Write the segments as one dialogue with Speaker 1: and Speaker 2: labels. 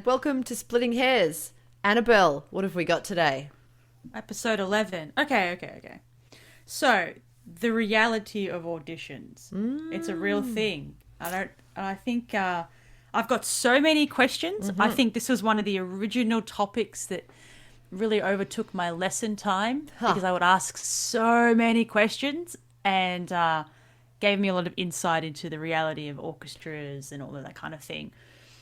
Speaker 1: and welcome to Splitting Hairs. Annabel, what have we got today?
Speaker 2: Episode 11. Okay. So, the reality of auditions. It's a real thing. I think I've got so many questions. I think this was one of the original topics that really overtook my lesson time because I would ask so many questions and gave me a lot of insight into the reality of orchestras and all of that kind of thing.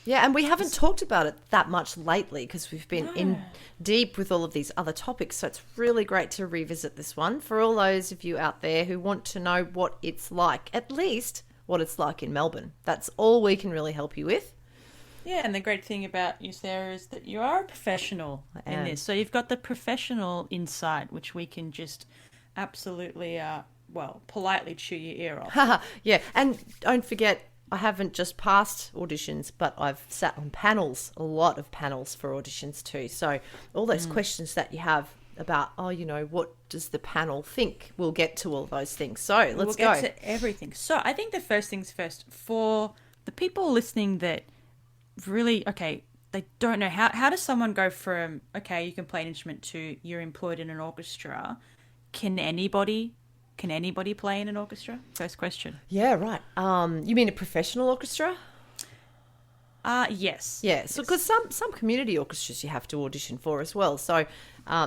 Speaker 1: Yeah, and we haven't talked about it that much lately because we've been in deep with all of these other topics. So it's really great to revisit this one for all those of you out there who want to know what it's like, at least what it's like in Melbourne. That's all we can really help you with.
Speaker 2: Yeah, and the great thing about you, Sarah, is that you are a professional in this. So you've got the professional insight, which we can just absolutely, politely chew your ear off.
Speaker 1: Yeah, and don't forget, I haven't just passed auditions, but I've sat on panels, a lot of panels for auditions too. So all those questions that you have about, what does the panel think? We'll get to all those things. So let's go.
Speaker 2: We'll get to everything. So I think the first things first, for the people listening that really, they don't know, how does someone go from, you can play an instrument to you're employed in an orchestra? Can anybody play in an orchestra? First question.
Speaker 1: Yeah, right. You mean a professional orchestra?
Speaker 2: Yes.
Speaker 1: Yeah, so because some community orchestras you have to audition for as well. So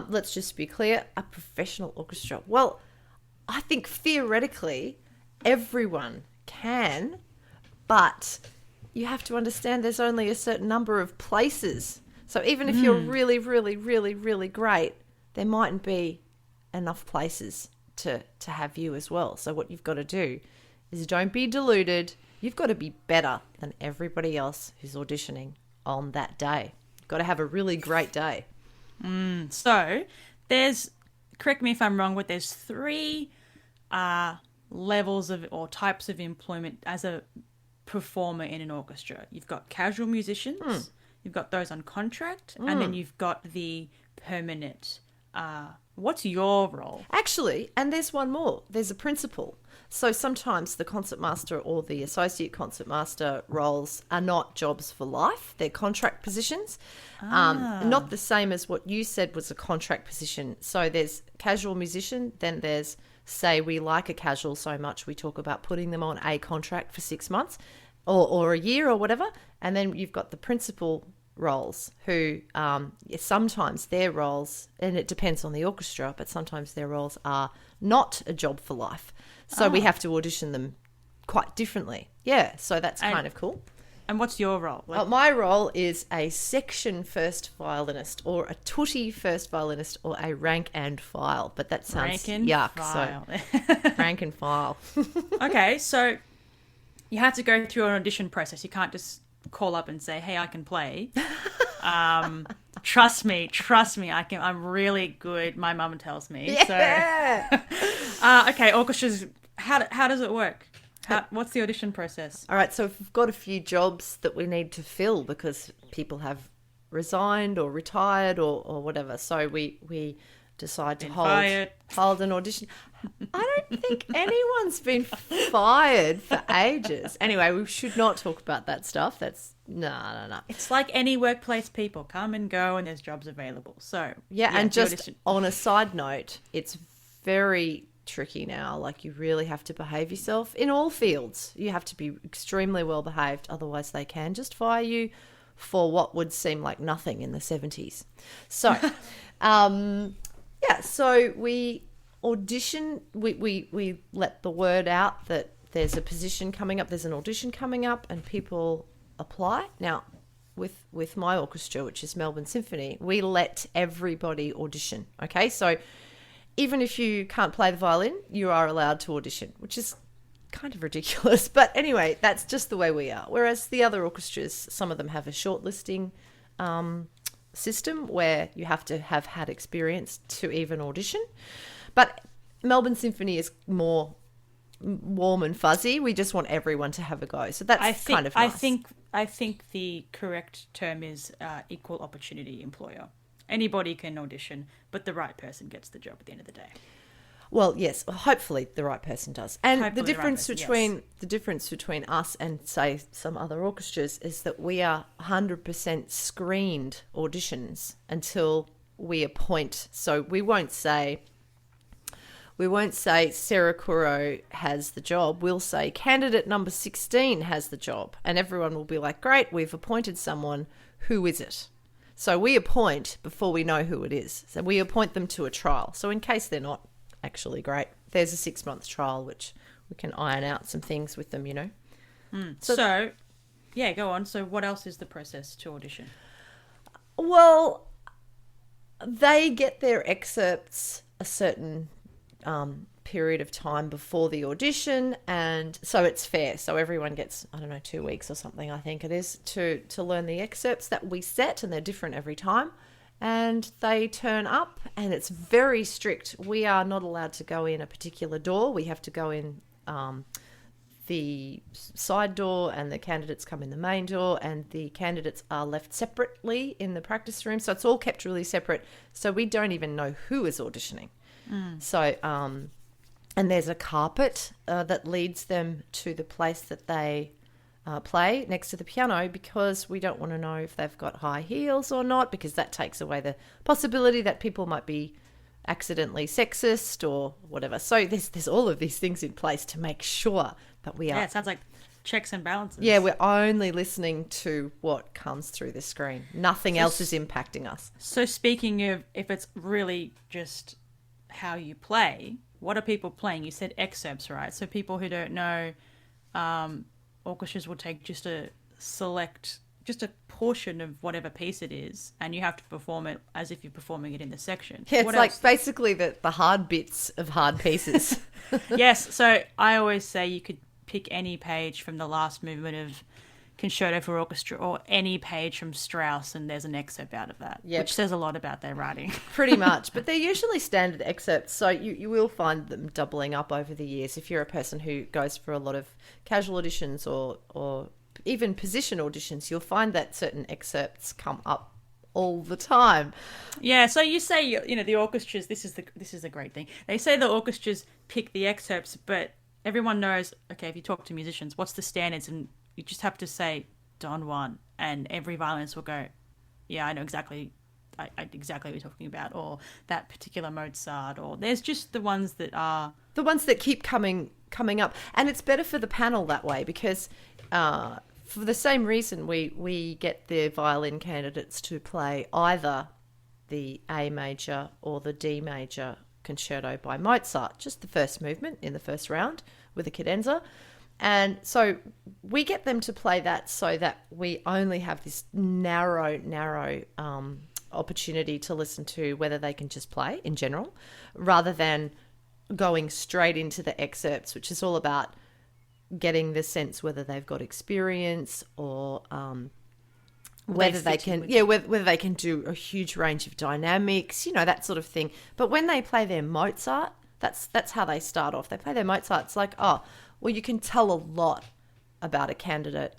Speaker 1: let's just be clear, a professional orchestra. Well, I think theoretically everyone can, but you have to understand there's only a certain number of places. So even if you're really, really, really, really great, there mightn't be enough places to have you as well. So what you've got to do is don't be deluded. You've got to be better than everybody else who's auditioning on that day. You've got to have a really great day.
Speaker 2: So there's, correct me if I'm wrong, but there's three levels of or types of employment as a performer in an orchestra. You've got casual musicians, you've got those on contract, and then you've got the permanent. What's your role?
Speaker 1: Actually, and there's one more. There's a principal. So sometimes the concertmaster or the associate concertmaster roles are not jobs for life. They're contract positions. Not the same as what you said was a contract position. So there's casual musician, then there's, say we like a casual so much we talk about putting them on a contract for 6 months or a year or whatever. And then you've got the principal roles who sometimes their roles, and it depends on the orchestra, but sometimes their roles are not a job for life. So we have to audition them quite differently. Yeah, so that's kind of cool.
Speaker 2: And what's your role?
Speaker 1: My role is a section first violinist or a tutti first violinist or a rank and file. But that sounds yuck.
Speaker 2: File.
Speaker 1: So rank and file.
Speaker 2: Okay, so you have to go through an audition process. You can't just call up and say, hey, I can play. Trust me, I can. I'm really good. My mum tells me.
Speaker 1: Yeah.
Speaker 2: So, okay, orchestras. How does it work? What's the audition process?
Speaker 1: All right, so if we've got a few jobs that we need to fill because people have resigned or retired or whatever, so we decide to hold an audition. I don't think anyone's been fired for ages. Anyway, we should not talk about that stuff. That's no.
Speaker 2: It's like any workplace, people come and go and there's jobs available. So
Speaker 1: yeah, and just on a side note, it's very tricky now. Like, you really have to behave yourself in all fields. You have to be extremely well behaved, otherwise they can just fire you for what would seem like nothing in the 70s. So so we audition, we let the word out that there's a position coming up, there's an audition coming up, and people apply. Now, with my orchestra, which is Melbourne Symphony, we let everybody audition. Okay, so even if you can't play the violin, you are allowed to audition, which is kind of ridiculous. But anyway, that's just the way we are. Whereas the other orchestras, some of them have a shortlisting system where you have to have had experience to even audition. But Melbourne Symphony is more warm and fuzzy. We just want everyone to have a go. So that's kind of nice.
Speaker 2: I think the correct term is equal opportunity employer. Anybody can audition, but the right person gets the job at the end of the day.
Speaker 1: Well, yes, hopefully the right person does. And
Speaker 2: Hopefully
Speaker 1: the
Speaker 2: the right
Speaker 1: difference
Speaker 2: person,
Speaker 1: between
Speaker 2: yes.
Speaker 1: the difference between us and say some other orchestras is that we are 100% screened auditions until we appoint. So we won't say Sarah Curro has the job. We'll say candidate number 16 has the job, and everyone will be like, "Great, we've appointed someone. Who is it?" So we appoint before we know who it is. So we appoint them to a trial. So in case they're not actually great, there's a 6-month trial which we can iron out some things with them, you know.
Speaker 2: So, yeah, go on. So what else is the process to audition?
Speaker 1: Well, they get their excerpts a certain period of time before the audition, and so it's fair. So everyone gets, I don't know, 2 weeks or something, I think it is, to learn the excerpts that we set, and they're different every time. And they turn up, and it's very strict. We are not allowed to go in a particular door. We have to go in the side door, and the candidates come in the main door, and the candidates are left separately in the practice room. So it's all kept really separate. So we don't even know who is auditioning. So, and there's a carpet that leads them to the place that they play next to the piano, because we don't want to know if they've got high heels or not, because that takes away the possibility that people might be accidentally sexist or whatever. So there's all of these things in place to make sure that we are.
Speaker 2: Yeah, it sounds like checks and balances.
Speaker 1: Yeah, we're only listening to what comes through the screen. Nothing else is impacting us.
Speaker 2: So speaking of, if it's really just how you play, what are people playing? You said excerpts, right? So people who don't know, orchestras will take just a portion of whatever piece it is, and you have to perform it as if you're performing it in the section.
Speaker 1: Yeah, it's
Speaker 2: What
Speaker 1: like
Speaker 2: else?
Speaker 1: basically the hard bits of hard pieces.
Speaker 2: Yes, so I always say you could pick any page from the last movement of Concerto for Orchestra or any page from Strauss, and there's an excerpt out of that,
Speaker 1: Yep.
Speaker 2: which says a lot about their writing.
Speaker 1: Pretty much, but they're usually standard excerpts, so you will find them doubling up over the years. If you're a person who goes for a lot of casual auditions or even position auditions, you'll find that certain excerpts come up all the time.
Speaker 2: Yeah, so you say, the orchestras, this is a great thing. They say the orchestras pick the excerpts, but everyone knows, okay, if you talk to musicians, what's the standards? And you just have to say Don Juan, and every violinist will go, yeah, I know exactly exactly what you're talking about, or that particular Mozart, or there's just the ones that are...
Speaker 1: The ones that keep coming up. And it's better for the panel that way, because for the same reason we get the violin candidates to play either the A major or the D major concerto by Mozart, just the first movement in the first round with a cadenza. And so we get them to play that so that we only have this narrow opportunity to listen to whether they can just play in general, rather than going straight into the excerpts, which is all about getting the sense whether they've got experience or whether they can whether they can do a huge range of dynamics, that sort of thing. But when they play their Mozart, that's how they start off. They play their Mozart. It's like, oh, well, you can tell a lot about a candidate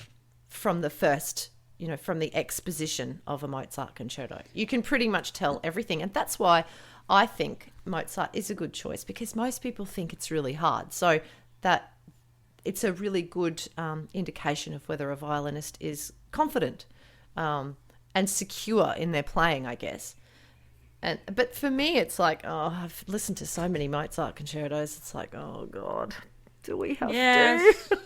Speaker 1: from the first, from the exposition of a Mozart concerto. You can pretty much tell everything. And that's why I think Mozart is a good choice, because most people think it's really hard. So that it's a really good indication of whether a violinist is confident and secure in their playing, I guess. But for me, it's like, I've listened to so many Mozart concertos. It's like, oh God, do we have to?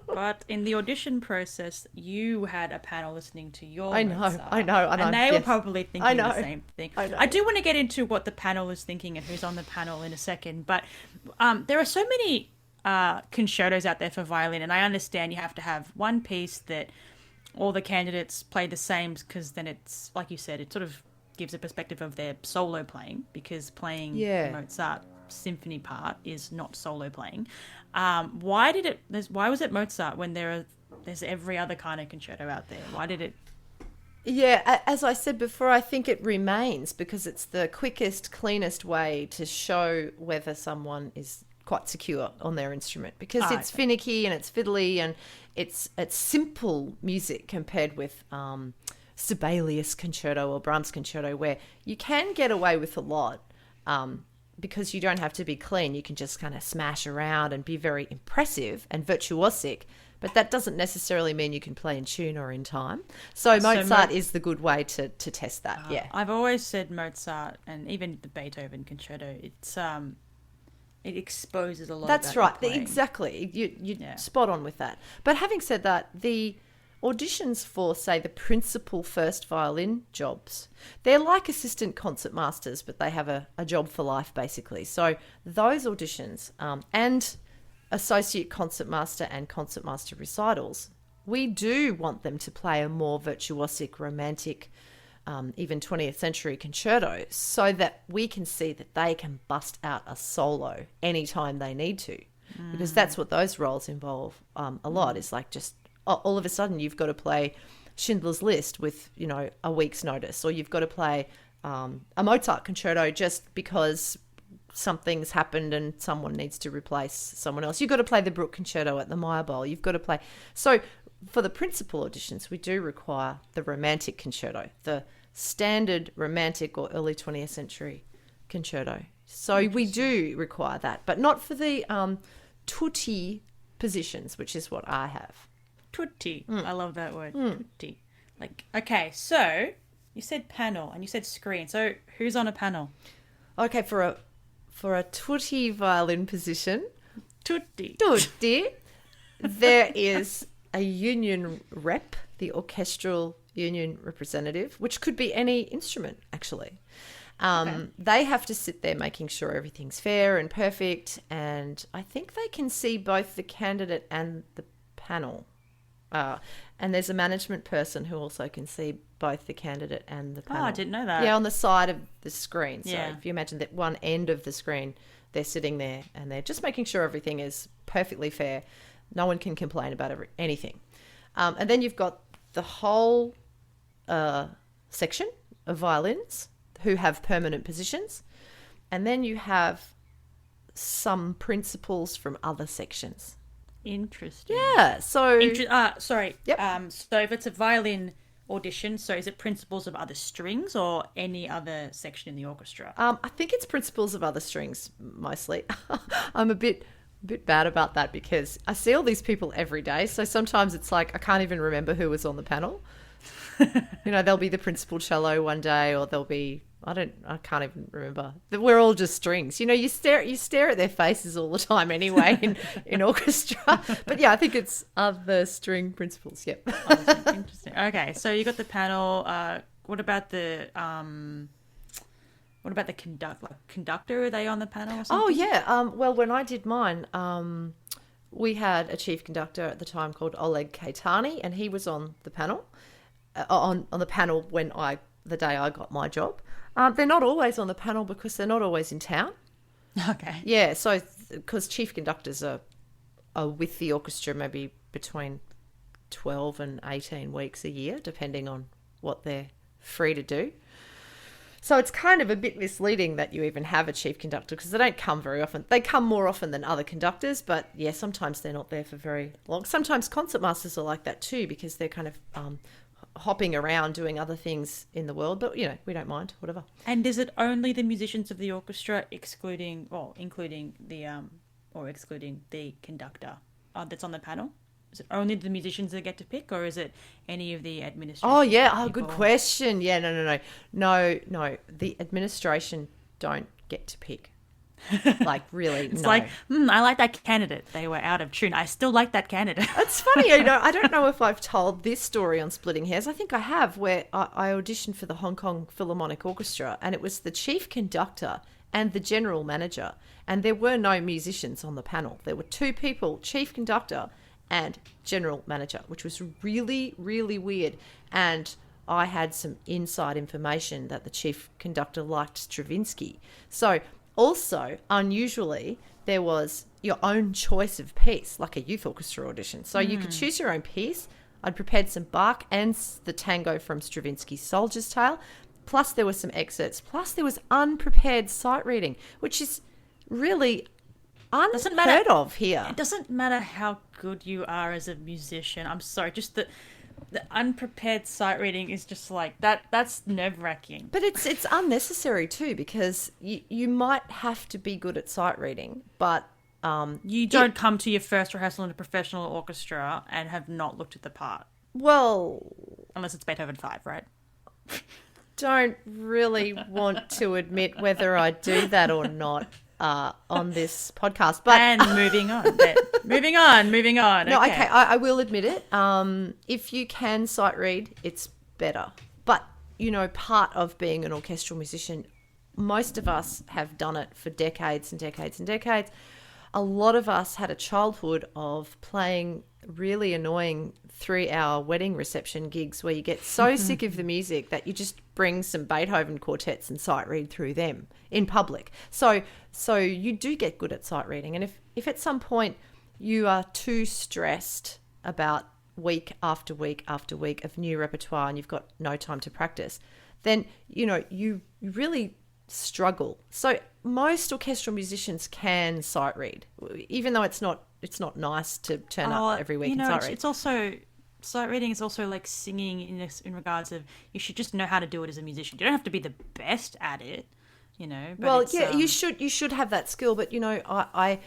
Speaker 2: But in the audition process, you had a panel listening to your
Speaker 1: Mozart.
Speaker 2: I know. And they were
Speaker 1: yes.
Speaker 2: probably thinking the same thing.
Speaker 1: I
Speaker 2: do want to get into what the panel is thinking and who's on the panel in a second. But there are so many concertos out there for violin, and I understand you have to have one piece that all the candidates play the same, because then it's, like you said, it sort of gives a perspective of their solo playing, because playing the Mozart symphony part is not solo playing. Why was it Mozart when there's every other kind of concerto out there? Why did it?
Speaker 1: Yeah, as I said before, I think it remains because it's the quickest, cleanest way to show whether someone is quite secure on their instrument, because it's finicky and it's fiddly and it's simple music compared with Sibelius concerto or Brahms concerto, where you can get away with a lot, because you don't have to be clean, you can just kind of smash around and be very impressive and virtuosic. But that doesn't necessarily mean you can play in tune or in time. So Mozart is the good way to test that. Yeah,
Speaker 2: I've always said Mozart and even the Beethoven concerto. It exposes a lot.
Speaker 1: That's right. Exactly. You're spot on with that. But having said that, the auditions for, say, the principal first violin jobs, they're like assistant concertmasters, but they have a job for life, basically. So those auditions and associate concertmaster and concertmaster recitals, we do want them to play a more virtuosic, romantic, even 20th century concerto, so that we can see that they can bust out a solo anytime they need to, because that's what those roles involve a lot. Is like just all of a sudden you've got to play Schindler's List with a week's notice, or you've got to play a Mozart concerto just because something's happened and someone needs to replace someone else. You've got to play the Bruch concerto at the Meyer Bowl. You've got to play. So for the principal auditions, we do require the romantic concerto, the standard romantic or early 20th century concerto. So we do require that, but not for the tutti positions, which is what I have.
Speaker 2: Tutti. I love that word. Tutti. Like, okay, so you said panel and you said screen. So who's on a panel?
Speaker 1: Okay, for a tutti violin position,
Speaker 2: Tutti,
Speaker 1: there is a union rep, the orchestral union representative, which could be any instrument, actually. They have to sit there making sure everything's fair and perfect, and I think they can see both the candidate and the panel. And there's a management person who also can see both the candidate and the panel.
Speaker 2: Oh, I didn't know that.
Speaker 1: Yeah, on the side of the screen. So
Speaker 2: Yeah.
Speaker 1: if you imagine that one end of the screen, they're sitting there and they're just making sure everything is perfectly fair. No one can complain about anything. And then you've got the whole section of violins who have permanent positions. And then you have some principals from other sections.
Speaker 2: Interesting.
Speaker 1: Yeah, so...
Speaker 2: sorry.
Speaker 1: Yep.
Speaker 2: So if it's a violin audition, so is it principals of other strings or any other section in the orchestra?
Speaker 1: I think it's principals of other strings, mostly. I'm a bit bad about that because I see all these people every day, so sometimes it's like I can't even remember who was on the panel. There'll be the principal cello one day, or there'll be... I can't even remember. We're all just strings. You stare at their faces all the time anyway in orchestra. But yeah, I think it's other string principals. Yep.
Speaker 2: Interesting. Okay, so you got the panel. What about the conductor? Are they on the panel or something?
Speaker 1: Oh yeah. Well, when I did mine, we had a chief conductor at the time called Oleg Kaitani, and he was on the panel. On the panel the day I got my job. They're not always on the panel because they're not always in town.
Speaker 2: Okay.
Speaker 1: Yeah, so because chief conductors are with the orchestra maybe between 12 and 18 weeks a year, depending on what they're free to do. So it's kind of a bit misleading that you even have a chief conductor because they don't come very often. They come more often than other conductors, but yeah, sometimes they're not there for very long. Sometimes concertmasters are like that too because they're kind of... hopping around doing other things in the world, but we don't mind, whatever.
Speaker 2: And is it only the musicians of the orchestra, including the conductor that's on the panel? Is it only the musicians that get to pick, or is it any of the administration?
Speaker 1: Oh yeah,
Speaker 2: people?
Speaker 1: good question. Yeah, no. The administration don't get to pick. Like really,
Speaker 2: it's
Speaker 1: no.
Speaker 2: like I like that candidate. They were out of tune. I still like that candidate.
Speaker 1: It's funny, I don't know if I've told this story on Splitting Hairs. I think I have, where I auditioned for the Hong Kong Philharmonic Orchestra, and it was the chief conductor and the general manager, and there were no musicians on the panel. There were two people, chief conductor and general manager, which was really, really weird. And I had some inside information that the chief conductor liked Stravinsky. So also, unusually, there was your own choice of piece, like a youth orchestra audition. So you could choose your own piece. I'd prepared some Bach and the tango from Stravinsky's Soldier's Tale. Plus, there were some excerpts. Plus, there was unprepared sight reading, which is really unheard of here.
Speaker 2: It doesn't matter how good you are as a musician. I'm sorry, just the unprepared sight reading is just like that. That's nerve-wracking.
Speaker 1: But it's unnecessary too, because you might have to be good at sight reading, but
Speaker 2: You don't come to your first rehearsal in a professional orchestra and have not looked at the part.
Speaker 1: well,
Speaker 2: Unless it's Beethoven 5, right?
Speaker 1: don't really want to admit whether I do that or not on this podcast. But
Speaker 2: And moving on. moving on.
Speaker 1: no, okay, I will admit it. If you can sight read, it's better. But, part of being an orchestral musician, most of us have done it for decades and decades and decades. A lot of us had a childhood of playing really annoying 3-hour wedding reception gigs where you get so sick of the music that you just bring some Beethoven quartets and sight read through them in public. So you do get good at sight reading. And if at some point you are too stressed about week after week after week of new repertoire and you've got no time to practice, then, you really struggle. So most orchestral musicians can sight read, even though it's not nice to turn up every week and sight read.
Speaker 2: It's also sight reading is also like singing in regards of you should just know how to do it as a musician. You don't have to be the best at it, But
Speaker 1: well, yeah, you should have that skill. But I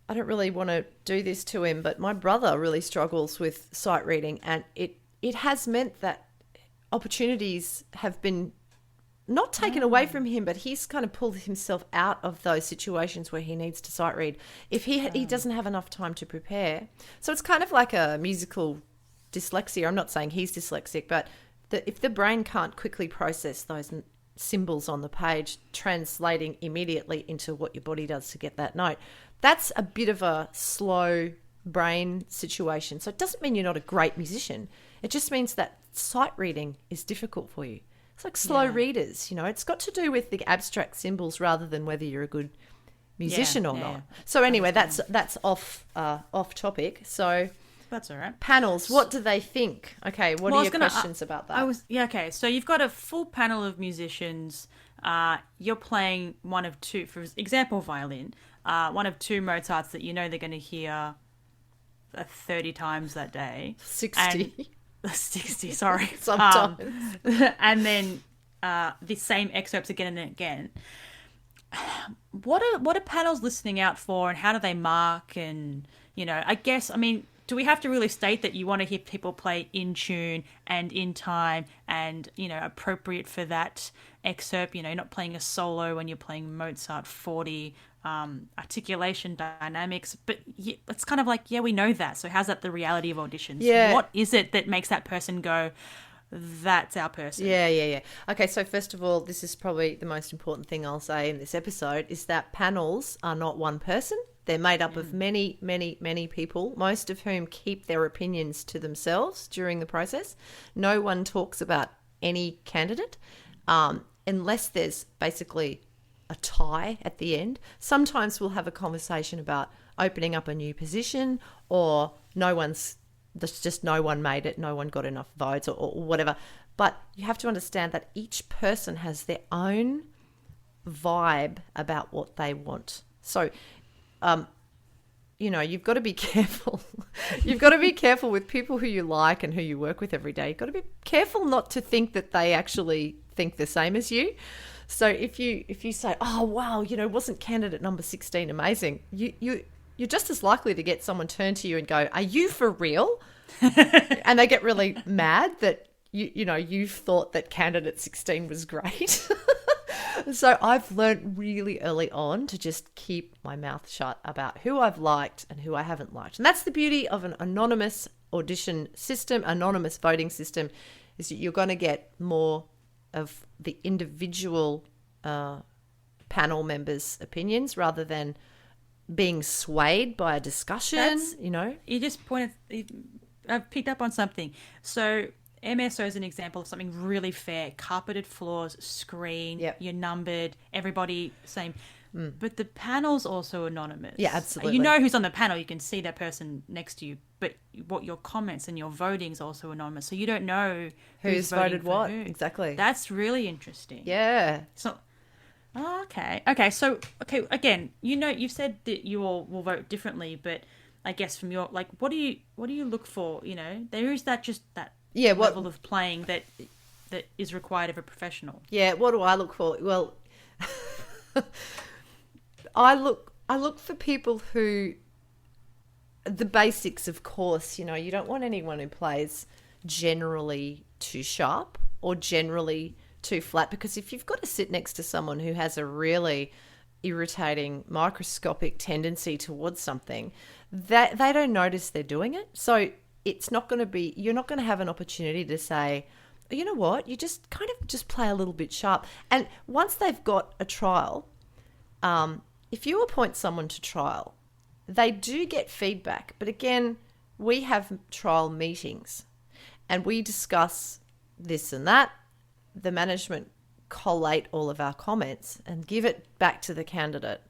Speaker 1: don't really want to do this to him, but my brother really struggles with sight reading, and it has meant that opportunities have been not taken away from him, but he's kind of pulled himself out of those situations where he needs to sight read if he doesn't have enough time to prepare. So it's kind of like a musical dyslexia. I'm not saying he's dyslexic, but if the brain can't quickly process those symbols on the page, translating immediately into what your body does to get that note, that's a bit of a slow brain situation. So it doesn't mean you're not a great musician. It just means that sight reading is difficult for you. It's like slow readers, it's got to do with the abstract symbols rather than whether you're a good musician or not. So anyway, that's off topic. So
Speaker 2: that's all right.
Speaker 1: Panels, what do they think? Okay, what are your questions about that?
Speaker 2: Okay. So you've got a full panel of musicians. You're playing one of two, for example, violin. One of two Mozarts that they're going to hear 30 times that day.
Speaker 1: 60.
Speaker 2: 60, sorry.
Speaker 1: Sometimes.
Speaker 2: And then the same excerpts again and again. What are panels listening out for, and how do they mark? And, do we have to really state that you want to hear people play in tune and in time and, appropriate for that excerpt? Not playing a solo when you're playing Mozart 40, articulation, dynamics. But it's kind of like, we know that. So how's that the reality of auditions?
Speaker 1: Yeah.
Speaker 2: What is it that makes that person go, that's our person?
Speaker 1: Yeah. Okay, so first of all, this is probably the most important thing I'll say in this episode, is that panels are not one person. They're made up of many, many, many people, most of whom keep their opinions to themselves during the process. No one talks about any candidate unless there's basically a tie at the end. Sometimes we'll have a conversation about opening up a new position, or no one made it, no one got enough votes, or whatever. But you have to understand that each person has their own vibe about what they want. So you've got to be careful. You've got to be careful with people who you like and who you work with every day. You've got to be careful not to think that they actually think the same as you. So if you say, oh, wow, wasn't candidate number 16 amazing? You're just as likely to get someone turn to you and go, are you for real? And they get really mad that you've thought that candidate 16 was great. So I've learned really early on to just keep my mouth shut about who I've liked and who I haven't liked. And that's the beauty of an anonymous audition system, anonymous voting system, is that you're going to get more of the individual panel members' opinions rather than being swayed by a discussion.
Speaker 2: You just I've picked up on something. So MSO is an example of something really fair. Carpeted floors, screen, You're numbered, everybody same. But the panel's also anonymous.
Speaker 1: Yeah, absolutely.
Speaker 2: You know who's on the panel. You can see that person next to you. But what your comments and your voting is also anonymous. So you don't know
Speaker 1: who's voted what.
Speaker 2: Who.
Speaker 1: Exactly.
Speaker 2: That's really interesting.
Speaker 1: Yeah.
Speaker 2: So, okay. So, again, you've said that you all will vote differently, but I guess from your, like, what do you look for? You know, there is that level of playing that is required of a professional.
Speaker 1: Yeah, what do I look for? Well, I look for people who, the basics, of course, you know, you don't want anyone who plays generally too sharp or generally too flat, because if you've got to sit next to someone who has a really irritating microscopic tendency towards something, that they don't notice they're doing it. So it's not going to be, you're not going to have an opportunity to say, you know what, you just kind of just play a little bit sharp. And once they've got a trial, if you appoint someone to trial, they do get feedback. But again, we have trial meetings and we discuss this and that. The management collate all of our comments and give it back to the candidate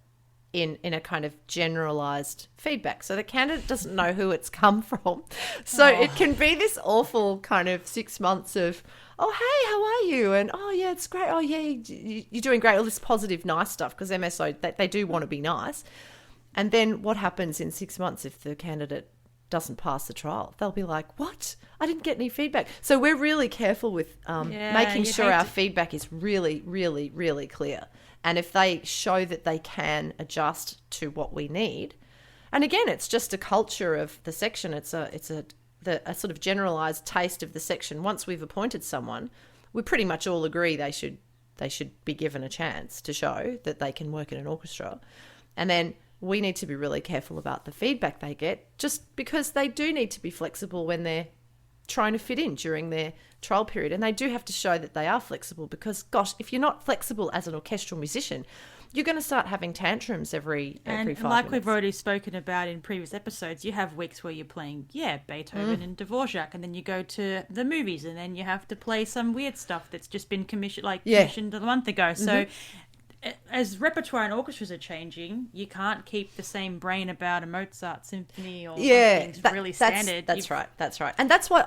Speaker 1: in a kind of generalized feedback. So the candidate doesn't know who it's come from. So it can be this awful kind of 6 months of, oh, hey, how are you? And, oh, yeah, it's great. Oh, yeah, you're doing great. All this positive, nice stuff, because MSO, they do want to be nice. And then what happens in 6 months if the candidate doesn't pass the trial? They'll be like, what? I didn't get any feedback. So we're really careful with making sure our feedback is really, really, really clear. And if they show that they can adjust to what we need, and again, it's just a culture of the section. It's a sort of generalized taste of the section. Once we've appointed someone, we pretty much all agree they should be given a chance to show that they can work in an orchestra. And then we need to be really careful about the feedback they get, just because they do need to be flexible when they're trying to fit in during their trial period. And they do have to show that they are flexible, because, gosh, if you're not flexible as an orchestral musician, you're going to start having tantrums every 5 minutes.
Speaker 2: And like we've already spoken about in previous episodes, you have weeks where you're playing, Beethoven and Dvorak, and then you go to the movies, and then you have to play some weird stuff that's just been commissioned a month ago. So as repertoire and orchestras are changing, you can't keep the same brain about a Mozart symphony or something really standard.
Speaker 1: That's right. And that's why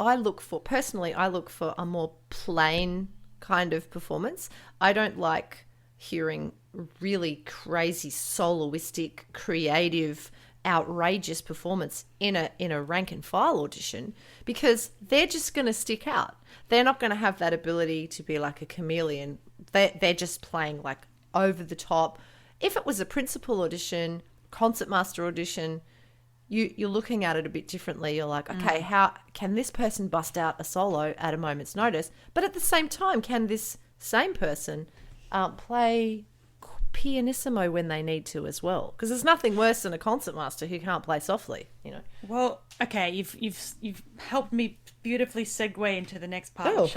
Speaker 1: I look for a more plain kind of performance. I don't like hearing really crazy, soloistic, creative, outrageous performance in a rank and file audition, because they're just going to stick out. They're not going to have that ability to be like a chameleon. They're just playing like over the top. If it was a principal audition, concertmaster audition, you're looking at it a bit differently. You're like, okay, how can this person bust out a solo at a moment's notice? But at the same time, can this same person play pianissimo when they need to as well? Because there's nothing worse than a concertmaster who can't play softly, you know.
Speaker 2: Well, okay, you've helped me beautifully segue into the next part.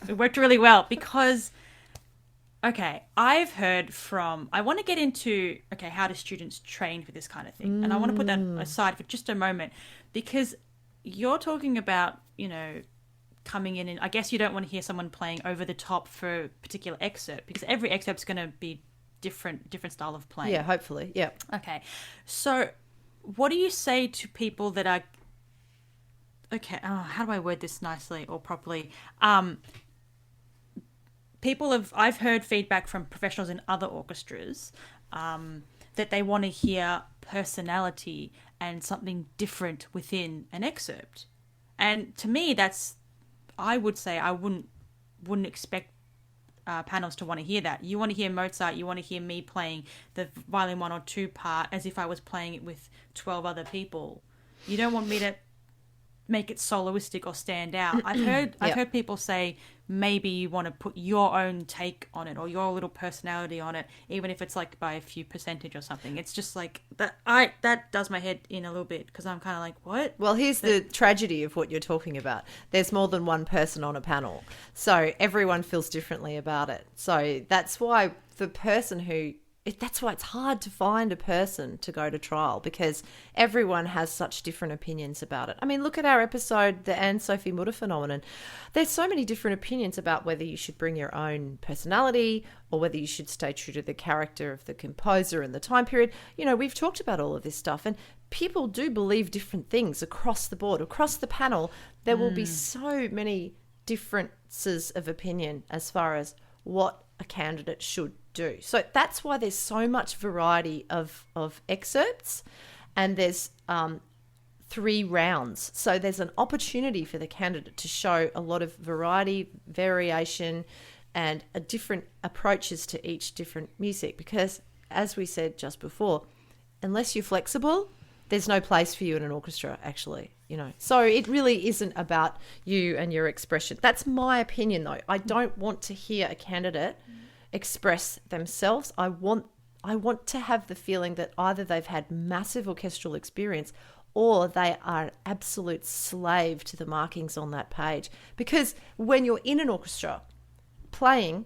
Speaker 2: It worked really well because, okay, I've heard from, I want to get into, okay, how do students train for this kind of thing? And I want to put that aside for just a moment, because you're talking about, you know, coming in, and I guess you don't want to hear someone playing over the top for a particular excerpt, because every excerpt's going to be different style of playing.
Speaker 1: Yeah, hopefully. Yeah.
Speaker 2: Okay. So what do you say to people that are, okay, how do I word this nicely or properly? I've heard feedback from professionals in other orchestras that they want to hear personality and something different within an excerpt. And to me, I would say I wouldn't expect panels to want to hear that. You want to hear Mozart, you want to hear me playing the violin 1 or 2 part as if I was playing it with 12 other people. You don't want me to make it soloistic or stand out. I've heard people say maybe you want to put your own take on it or your little personality on it, even if it's like by a few percentage or something. It's just like that does my head in a little bit, because I'm kind of like, what?
Speaker 1: Well, here's the tragedy of what you're talking about. There's more than one person on a panel, so everyone feels differently about it. So that's why that's why it's hard to find a person to go to trial, because everyone has such different opinions about it. I mean, look at our episode, the Anne-Sophie Mutter phenomenon. There's so many different opinions about whether you should bring your own personality or whether you should stay true to the character of the composer and the time period. You know, we've talked about all of this stuff, and people do believe different things across the board. Across the panel, there will be so many differences of opinion as far as what a candidate should do. So that's why there's so much variety of excerpts, and there's 3 rounds. So there's an opportunity for the candidate to show a lot of variety, variation, and different approaches to each different music. Because, as we said just before, unless you're flexible, there's no place for you in an orchestra, actually. So it really isn't about you and your expression. That's my opinion, though. I don't want to hear a candidate express themselves. I want to have the feeling that either they've had massive orchestral experience or they are an absolute slave to the markings on that page. Because when you're in an orchestra playing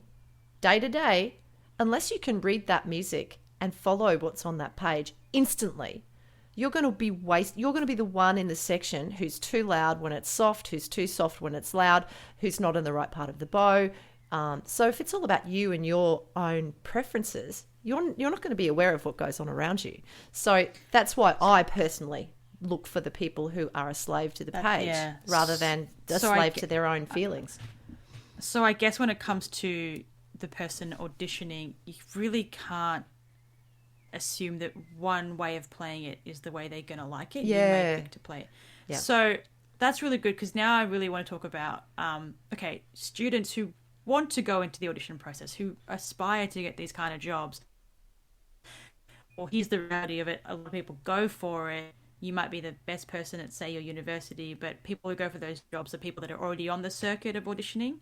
Speaker 1: day to day, unless you can read that music and follow what's on that page instantly, you're going to be the one in the section who's too loud when it's soft, who's too soft when it's loud, who's not in the right part of the bow. So if it's all about you and your own preferences, you're not going to be aware of what goes on around you. So that's why I personally look for the people who are a slave to the page rather than a slave to their own feelings.
Speaker 2: So I guess when it comes to the person auditioning, you really can't assume that one way of playing it is the way they're going to like it.
Speaker 1: Yeah.
Speaker 2: You may pick to play it.
Speaker 1: Yeah.
Speaker 2: So that's really good, because now I really want to talk about, students who want to go into the audition process, who aspire to get these kind of jobs. Or here's the reality of it. A lot of people go for it. You might be the best person at, say, your university, but people who go for those jobs are people that are already on the circuit of auditioning.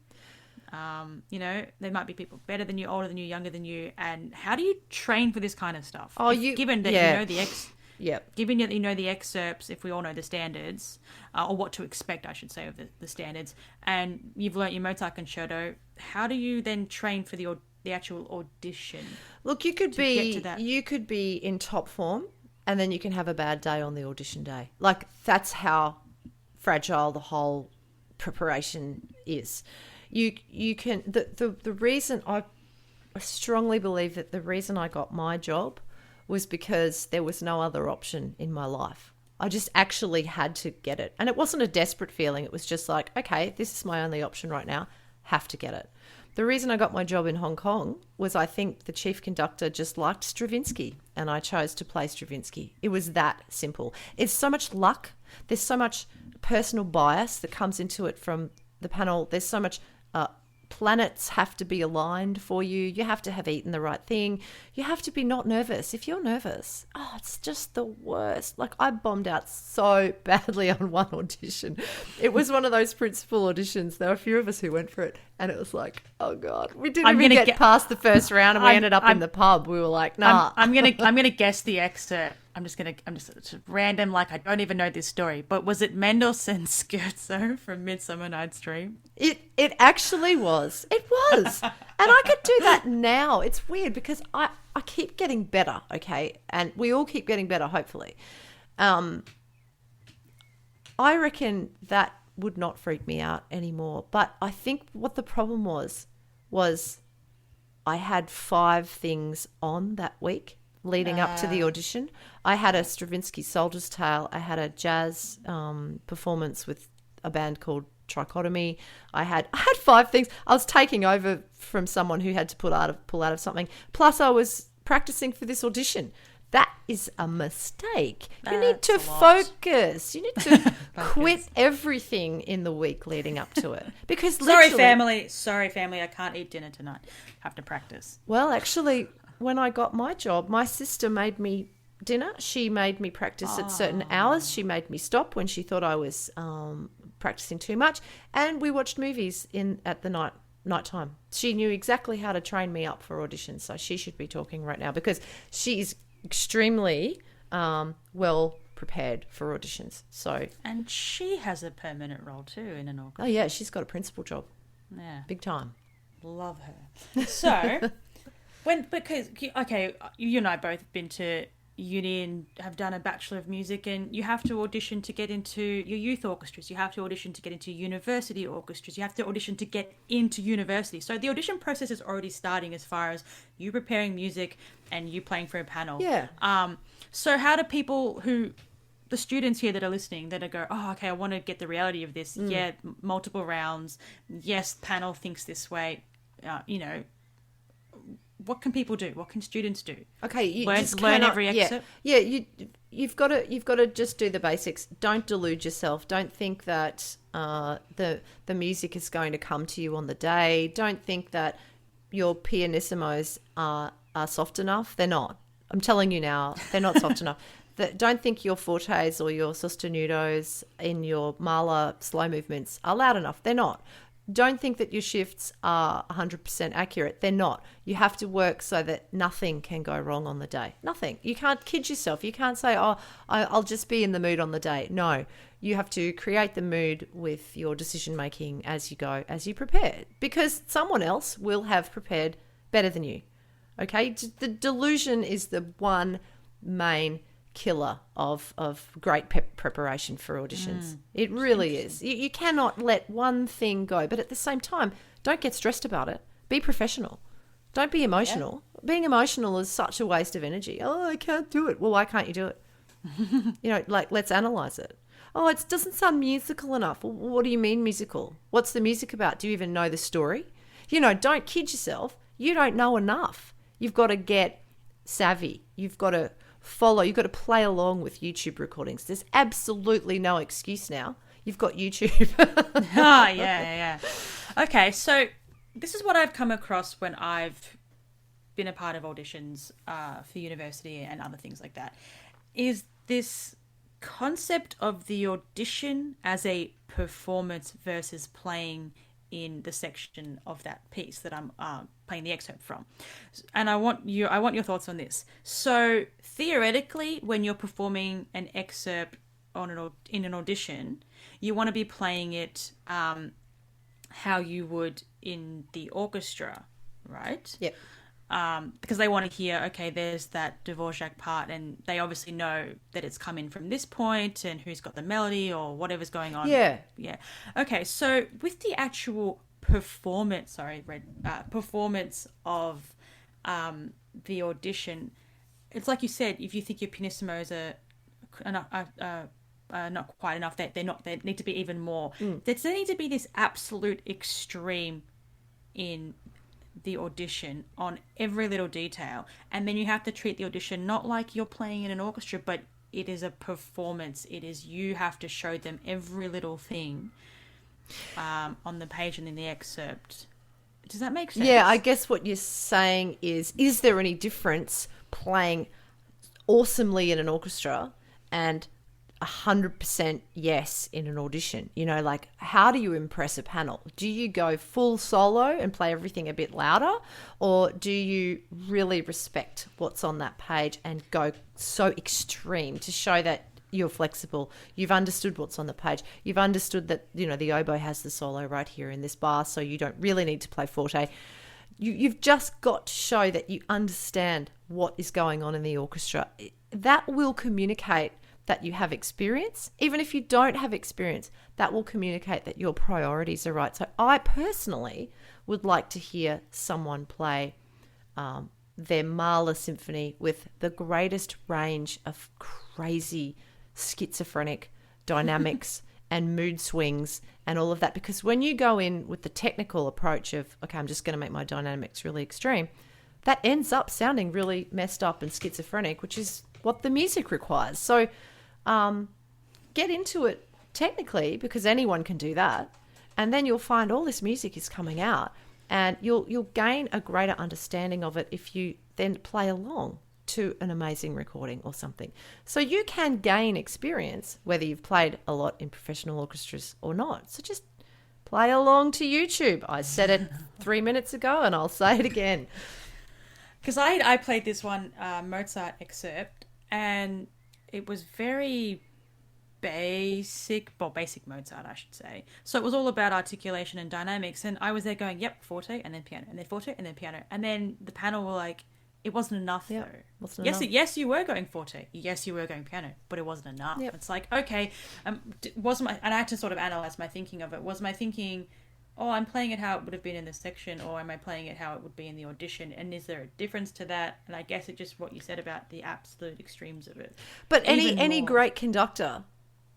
Speaker 2: There might be people better than you, older than you, younger than you. And how do you train for this kind of stuff? Given that you know the excerpts, if we all know the standards, or what to expect, I should say, of the standards, and you've learnt your Mozart concerto, how do you then train for the actual audition?
Speaker 1: Look, you could be in top form, and then you can have a bad day on the audition day. Like, that's how fragile the whole preparation is. You can the reason I strongly believe that the reason I got my job was because there was no other option in my life. I just actually had to get it. And it wasn't a desperate feeling. It was just like, okay, this is my only option right now. Have to get it. The reason I got my job in Hong Kong was I think the chief conductor just liked Stravinsky and I chose to play Stravinsky. It was that simple. It's so much luck. There's so much personal bias that comes into it from the panel. There's so much planets have to be aligned for you. You have to have eaten the right thing. You have to be not nervous. If you're nervous, it's just the worst. Like, I bombed out so badly on one audition. It was one of those principal auditions. There were a few of us who went for it, and it was like, oh God, we didn't even get past the first round, and we ended up in the pub. We were like, nah.
Speaker 2: I'm gonna guess the excerpt. I'm just random, like I don't even know this story. But was it Mendelssohn's Scherzo from Midsummer Night's Dream?
Speaker 1: It actually was. It was. And I could do that now. It's weird because I keep getting better, okay? And we all keep getting better, hopefully. I reckon that would not freak me out anymore. But I think what the problem was I had 5 things on that week leading up to the audition. I had a Stravinsky Soldier's Tale. I had a jazz performance with a band called Trichotomy. I had 5 things. I was taking over from someone who had to pull out of something. Plus, I was practicing for this audition. That is a mistake. You need to focus. You need to quit everything in the week leading up to it. Because
Speaker 2: sorry, family, I can't eat dinner tonight. Have to practice.
Speaker 1: Well, actually, when I got my job, my sister made me dinner. She made me practice at certain hours. She made me stop when she thought I was practicing too much. And we watched movies at the nighttime. She knew exactly how to train me up for auditions. So she should be talking right now because she's extremely well prepared for auditions.
Speaker 2: And she has a permanent role too in an orchestra.
Speaker 1: Oh yeah, she's got a principal job.
Speaker 2: Yeah,
Speaker 1: big time.
Speaker 2: Love her. So because you and I both have been to uni and have done a Bachelor of Music, and you have to audition to get into your youth orchestras. You have to audition to get into university orchestras. You have to audition to get into university. So the audition process is already starting as far as you preparing music and you playing for a panel.
Speaker 1: Yeah.
Speaker 2: So how do people the students here that are listening that are go, oh, okay, I want to get the reality of this. Yeah, multiple rounds. Yes, panel thinks this way. What can people do? What can students do?
Speaker 1: Okay, you
Speaker 2: learn every excerpt.
Speaker 1: Yeah, you've got to just do the basics. Don't delude yourself. Don't think that the music is going to come to you on the day. Don't think that your pianissimos are soft enough. They're not. I'm telling you now, they're not soft enough. Don't think your fortes or your sostenutos in your Mahler slow movements are loud enough. They're not. Don't think that your shifts are 100% accurate. They're not. You have to work so that nothing can go wrong on the day. Nothing. You can't kid yourself. You can't say, oh, I'll just be in the mood on the day. No. You have to create the mood with your decision making as you go, as you prepare, because someone else will have prepared better than you. Okay? The delusion is the one main killer of great preparation for auditions. It really is. You cannot let one thing go, but at the same time, don't get stressed about it. Be professional. Don't be emotional. Yeah. Being emotional is such a waste of energy. Oh, I can't do it. Well, why can't you do it? Let's analyze it. Oh, it doesn't sound musical enough. Well, what do you mean musical? What's the music about? Do you even know the story? Don't kid yourself. You don't know enough. You've got to get savvy. You've got to follow. You've got to play along with YouTube recordings. There's absolutely no excuse now. You've got YouTube.
Speaker 2: Yeah. Okay, so this is what I've come across when I've been a part of auditions for university and other things like that, is this concept of the audition as a performance versus playing in the section of that piece that I'm playing the excerpt from. And I want your thoughts on this. So theoretically, when you're performing an excerpt in an audition, you want to be playing it how you would in the orchestra, right?
Speaker 1: Yep.
Speaker 2: Because they want to hear, okay, there's that Dvorak part, and they obviously know that it's come in from this point and who's got the melody or whatever's going on.
Speaker 1: Yeah.
Speaker 2: Okay, so with the actual performance of the audition, it's like you said, if you think your pianissimos are not quite enough, they need to be even more. There need to be this absolute extreme in the audition on every little detail, and then you have to treat the audition not like you're playing in an orchestra, but it is a performance. It is, you have to show them every little thing on the page and in the excerpt. Does that make sense?
Speaker 1: Yeah, I guess what you're saying is there any difference playing awesomely in an orchestra and 100% yes in an audition? How do you impress a panel? Do you go full solo and play everything a bit louder, or do you really respect what's on that page and go so extreme to show that you're flexible? You've understood what's on the page. You've understood that, the oboe has the solo right here in this bar, so you don't really need to play forte. You've just got to show that you understand what is going on in the orchestra. That will communicate that you have experience. Even if you don't have experience, that will communicate that your priorities are right. So I personally would like to hear someone play their Mahler symphony with the greatest range of crazy schizophrenic dynamics and mood swings and all of that. Because when you go in with the technical approach of, okay, I'm just going to make my dynamics really extreme, that ends up sounding really messed up and schizophrenic, which is what the music requires. So get into it technically, because anyone can do that, and then you'll find all this music is coming out, and you'll gain a greater understanding of it if you then play along to an amazing recording or something. So you can gain experience whether you've played a lot in professional orchestras or not. So just play along to YouTube. I said it 3 minutes ago and I'll say it again.
Speaker 2: Because I played this one Mozart excerpt, and it was very basic Mozart, I should say. So it was all about articulation and dynamics, and I was there going, yep, forte, and then piano, and then forte, and then piano. And then the panel were like, it wasn't enough, though.
Speaker 1: Wasn't enough.
Speaker 2: Yes, you were going forte. Yes, you were going piano, but it wasn't enough.
Speaker 1: Yep.
Speaker 2: It's like, okay, and I had to sort of analyze my thinking of it. Was my thinking, oh, I'm playing it how it would have been in this section, or am I playing it how it would be in the audition? And is there a difference to that? And I guess it's just what you said about the absolute extremes of it.
Speaker 1: But any great conductor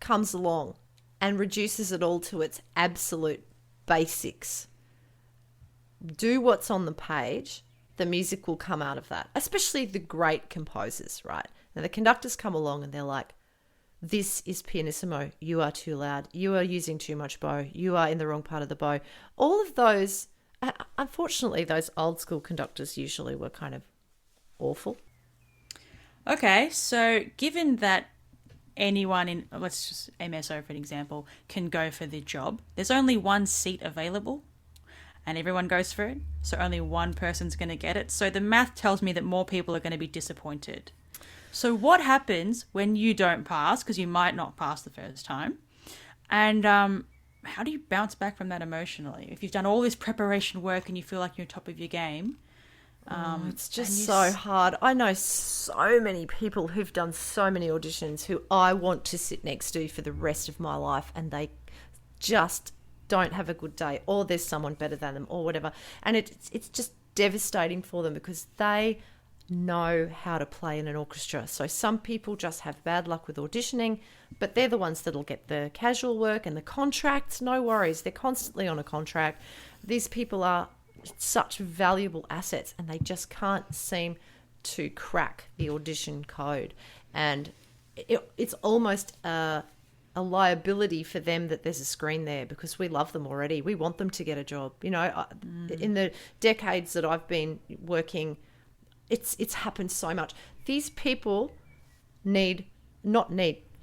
Speaker 1: comes along and reduces it all to its absolute basics. Do what's on the page. The music will come out of that, especially the great composers, right? Now the conductors come along and they're like, this is pianissimo. You are too loud. You are using too much bow. You are in the wrong part of the bow. All of those, unfortunately, those old school conductors usually were kind of awful.
Speaker 2: Okay, so given that anyone in, let's just MSO for an example, can go for the job, there's only one seat available and everyone goes for it. So only one person's going to get it. So the math tells me that more people are going to be disappointed. So what happens when you don't pass, because you might not pass the first time? And how do you bounce back from that emotionally? If you've done all this preparation work and you feel like you're top of your game.
Speaker 1: It's just so hard. I know so many people who've done so many auditions who I want to sit next to for the rest of my life, and they just don't have a good day, or there's someone better than them or whatever. And it's just devastating for them because they know how to play in an orchestra. So some people just have bad luck with auditioning, but they're the ones that'll get the casual work and the contracts. No worries. They're constantly on a contract. These people are such valuable assets and they just can't seem to crack the audition code. And it's almost a liability for them that there's a screen there because we love them already. We want them to get a job. You know, in the decades that I've been working, it's happened so much. These people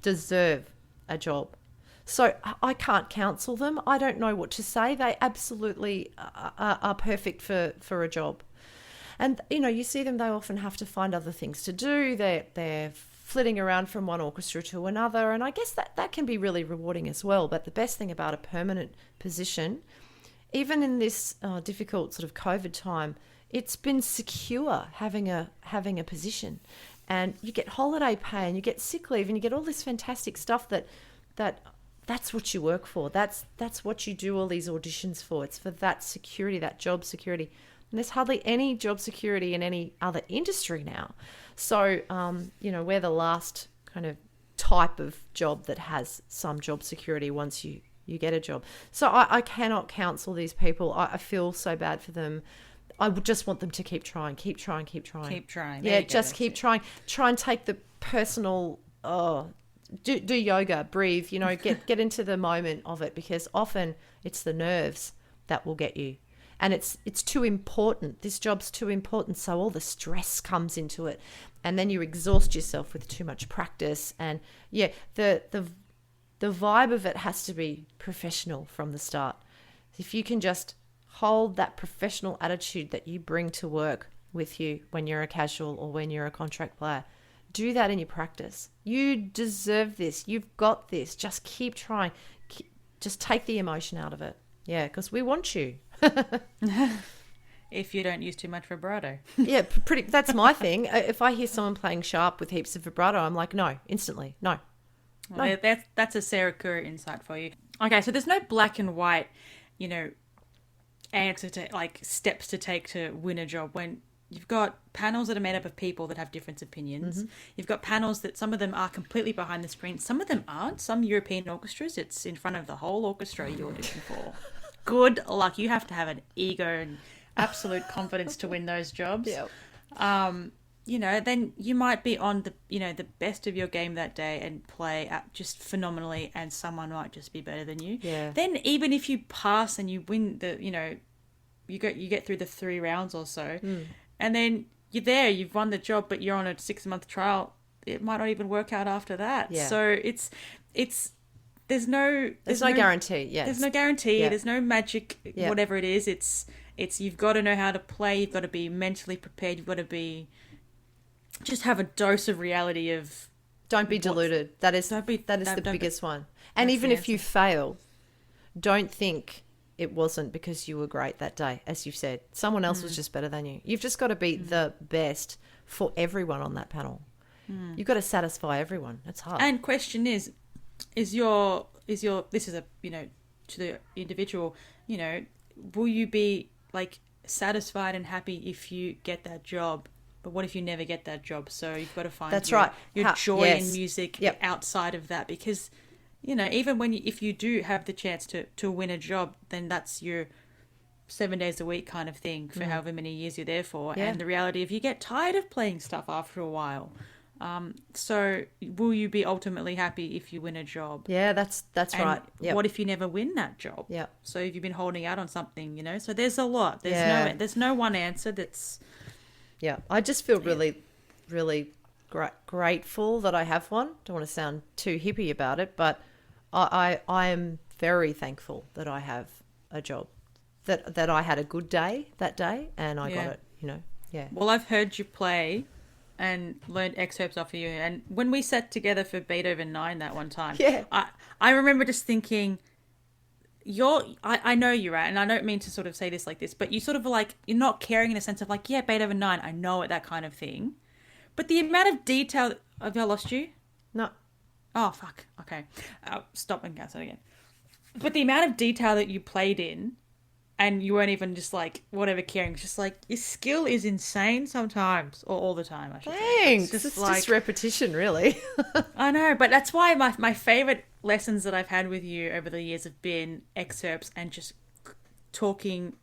Speaker 1: deserve a job. So I can't counsel them. I don't know what to say. They absolutely are perfect for a job. And, you know, you see them, they often have to find other things to do. They're flitting around from one orchestra to another. And I guess that can be really rewarding as well. But the best thing about a permanent position, even in this difficult sort of COVID time, it's been secure having a position, and you get holiday pay and you get sick leave and you get all this fantastic stuff that's what you work for. That's what you do all these auditions for. It's for that security, that job security. And there's hardly any job security in any other industry now. So, you know, we're the last kind of type of job that has some job security once you get a job. So I cannot counsel these people. I feel so bad for them. I would just want them to keep trying. Keep trying. Yeah, just keep trying. Try and take the personal, do yoga, breathe, you know, get into the moment of it, because often it's the nerves that will get you. And it's too important. This job's too important. So all the stress comes into it. And then you exhaust yourself with too much practice. And yeah, the vibe of it has to be professional from the start. If you can just hold that professional attitude that you bring to work with you when you're a casual or when you're a contract player, do that in your practice. You deserve this. You've got this. Just keep trying. Just take the emotion out of it. Yeah, because we want you.
Speaker 2: If you don't use too much vibrato.
Speaker 1: Yeah, that's my thing. If I hear someone playing sharp with heaps of vibrato, I'm like, no, instantly, no.
Speaker 2: Well, that's a Sarah Curro insight for you. Okay, so there's no black and white, you know, answer to, like, steps to take to win a job when you've got panels that are made up of people that have different opinions. Mm-hmm. You've got panels that some of them are completely behind the screen. Some of them aren't. Some European orchestras, it's in front of the whole orchestra you audition for. Good luck. You have to have an ego and absolute confidence to win those jobs. Yep. You know, then you might be on the best of your game that day and play just phenomenally, and someone might just be better than you.
Speaker 1: Yeah.
Speaker 2: Then even if you pass and you win you get through the 3 rounds or so, and then you're there, you've won the job, but you're on a 6-month trial. It might not even work out after that. Yeah. So it's there's no
Speaker 1: guarantee. Yeah.
Speaker 2: There's no guarantee. Yeah. There's no magic.
Speaker 1: Yeah.
Speaker 2: Whatever it is, it's you've got to know how to play. You've got to be mentally prepared. You've got to just have a dose of reality of.
Speaker 1: Don't be deluded. That is the biggest one. And even if you fail, don't think it wasn't because you were great that day. As you've said, someone else was just better than you. You've just got to be the best for everyone on that panel. You've got to satisfy everyone. It's hard.
Speaker 2: And question is your this is a to the individual, will you be like satisfied and happy if you get that job? But what if you never get that job? So you've got to find your joy in music outside of that, because even if you do have the chance to win a job, then that's your 7 days a week kind of thing for however many years you're there for. Yeah. And the reality, if you get tired of playing stuff after a while, So will you be ultimately happy if you win a job?
Speaker 1: Yeah, that's
Speaker 2: And
Speaker 1: right. Yep.
Speaker 2: what if you never win that job?
Speaker 1: Yeah.
Speaker 2: So if you've been holding out on something, you know, so there's a lot. There's no one answer that's.
Speaker 1: Yeah. I just feel really, really grateful that I have one. Don't want to sound too hippie about it, but I am very thankful that I have a job, that I had a good day that day and I got it, you know. Yeah.
Speaker 2: Well, I've heard you play and learned excerpts off of you. And when we sat together for Beethoven 9 that one time, I remember just thinking, I know you're right, and I don't mean to sort of say this like this, but you sort of like, you're not caring in a sense of like, yeah, Beethoven 9, I know it, that kind of thing. But the amount of detail, have I lost you?
Speaker 1: No.
Speaker 2: Oh, fuck. Okay. Stop and cancel again. But the amount of detail that you played in, and you weren't even just like, whatever caring, it's just like, your skill is insane sometimes, or all the time, I should say.
Speaker 1: Thanks. It's just repetition, really.
Speaker 2: I know, but that's why my favourite lessons that I've had with you over the years have been excerpts and just talking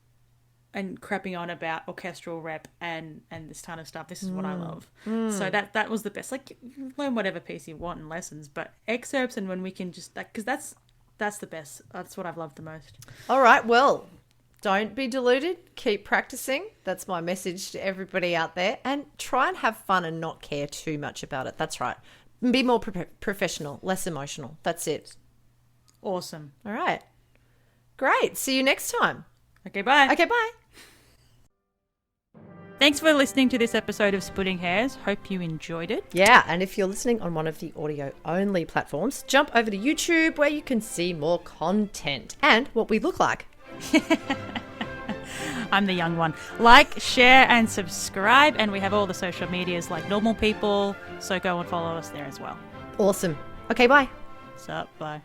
Speaker 2: and crapping on about orchestral rep and this kind of stuff. This is what I love. So that was the best. Like, you learn whatever piece you want in lessons, but excerpts, and when we can just, because that's the best. That's what I've loved the most.
Speaker 1: All right. Well, don't be deluded. Keep practicing. That's my message to everybody out there. And try and have fun and not care too much about it. That's right. Be more professional, less emotional. That's it.
Speaker 2: Awesome.
Speaker 1: All right. Great. See you next time.
Speaker 2: Okay, bye.
Speaker 1: Okay, bye.
Speaker 2: Thanks for listening to this episode of Splitting Hairs. Hope you enjoyed it.
Speaker 1: Yeah, and if you're listening on one of the audio-only platforms, jump over to YouTube where you can see more content and what we look like.
Speaker 2: I'm the young one. Like, share, and subscribe, and we have all the social medias like normal people, so go and follow us there as well.
Speaker 1: Awesome. Okay, bye.
Speaker 2: Sup, bye.